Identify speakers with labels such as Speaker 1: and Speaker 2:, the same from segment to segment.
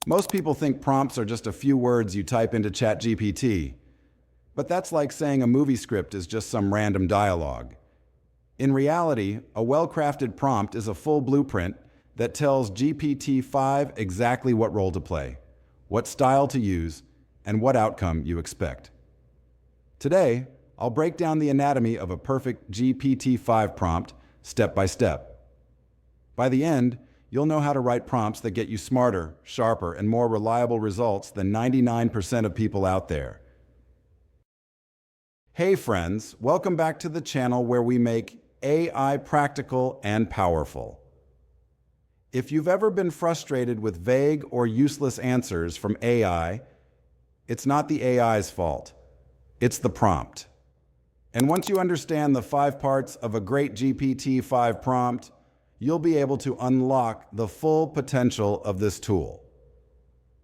Speaker 1: Most people think prompts are just a few words you type into ChatGPT, but that's like saying a movie script is just some random dialogue. In reality, a well-crafted prompt is a full blueprint that tells GPT-5 exactly what role to play, what style to use, and what outcome you expect. Today, I'll break down the anatomy of a perfect GPT-5 prompt step by step. By the end, you'll know how to write prompts that get you smarter, sharper, and more reliable results than 99% of people out there. Hey friends, welcome back to the channel where we make AI practical and powerful. If you've ever been frustrated with vague or useless answers from AI, it's not the AI's fault. It's the prompt. And once you understand the 5 parts of a great GPT-5 prompt, you'll be able to unlock the full potential of this tool.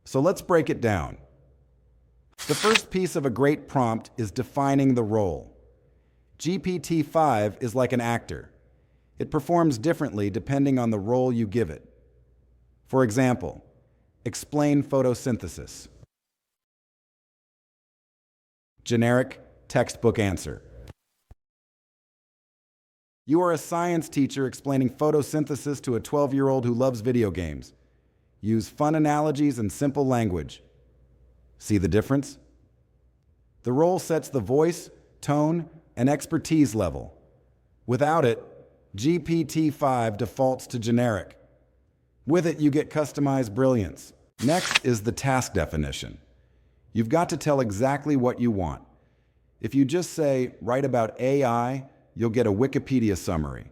Speaker 1: So let's break it down. The first piece of a great prompt is defining the role. GPT-5 is like an actor. It performs differently depending on the role you give it. For example, explain photosynthesis. Generic textbook answer. You are a science teacher explaining photosynthesis to a 12-year-old who loves video games. Use fun analogies and simple language. See the difference? The role sets the voice, tone, and expertise level. Without it, GPT-5 defaults to generic. With it, you get customized brilliance. Next is the task definition. You've got to tell exactly what you want. If you just say, write about AI, you'll get a Wikipedia summary.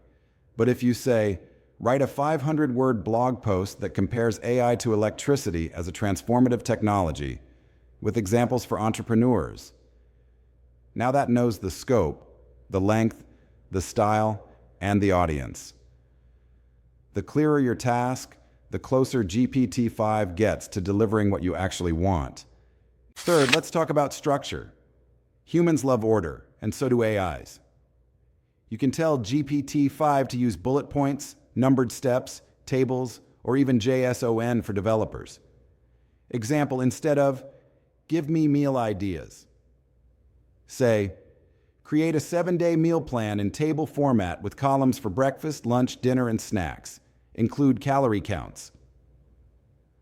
Speaker 1: But if you say, write a 500-word blog post that compares AI to electricity as a transformative technology, with examples for entrepreneurs, now that knows the scope, the length, the style, and the audience. The clearer your task, the closer GPT-5 gets to delivering what you actually want. Third, let's talk about structure. Humans love order, and so do AIs. You can tell GPT-5 to use bullet points, numbered steps, tables, or even JSON for developers. Example, instead of, give me meal ideas, say, create a 7-day meal plan in table format with columns for breakfast, lunch, dinner, and snacks. Include calorie counts.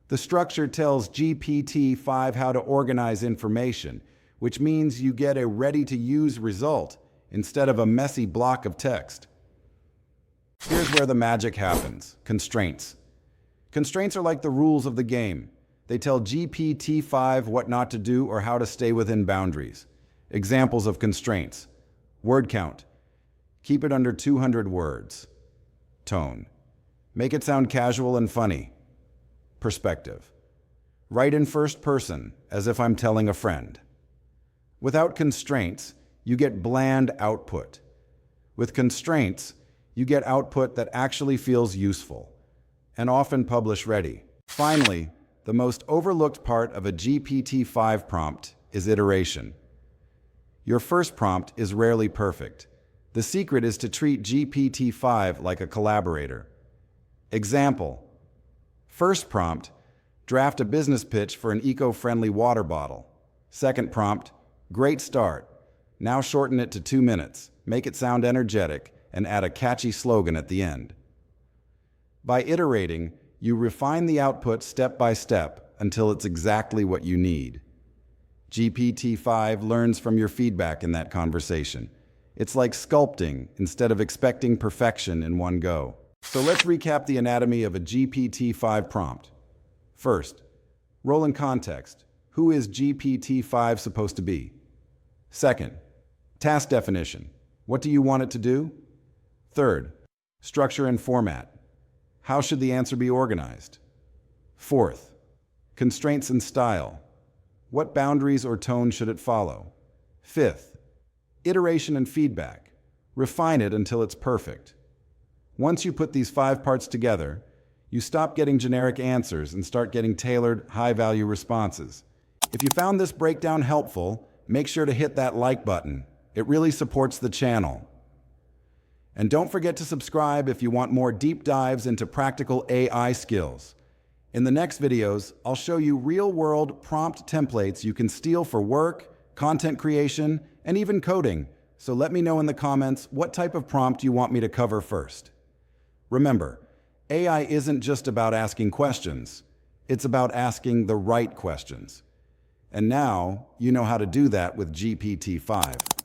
Speaker 1: The structure tells GPT-5 how to organize information, which means you get a ready-to-use result instead of a messy block of text. Here's where the magic happens: constraints. Constraints are like the rules of the game. They tell GPT-5 what not to do or how to stay within boundaries. Examples of constraints: word count. Keep it under 200 words. Tone. Make it sound casual and funny. Perspective. Write in first person, as if I'm telling a friend. Without constraints, you get bland output. With constraints, you get output that actually feels useful, and often publish-ready. Finally, the most overlooked part of a GPT-5 prompt is iteration. Your first prompt is rarely perfect. The secret is to treat GPT-5 like a collaborator. Example: first prompt, draft a business pitch for an eco-friendly water bottle. Second prompt, great start. Now shorten it to 2 minutes, make it sound energetic, and add a catchy slogan at the end. By iterating, you refine the output step by step until it's exactly what you need. GPT-5 learns from your feedback in that conversation. It's like sculpting instead of expecting perfection in one go. So let's recap the anatomy of a GPT-5 prompt. First, role and context. Who is GPT-5 supposed to be? Second, task definition. What do you want it to do? Third, structure and format. How should the answer be organized? Fourth, constraints and style. What boundaries or tone should it follow? Fifth, iteration and feedback. Refine it until it's perfect. Once you put these 5 parts together, you stop getting generic answers and start getting tailored, high-value responses. If you found this breakdown helpful, make sure to hit that like button. It really supports the channel. And don't forget to subscribe if you want more deep dives into practical AI skills. In the next videos, I'll show you real-world prompt templates you can steal for work, content creation, and even coding. So let me know in the comments what type of prompt you want me to cover first. Remember, AI isn't just about asking questions. It's about asking the right questions. And now, you know how to do that with GPT-5.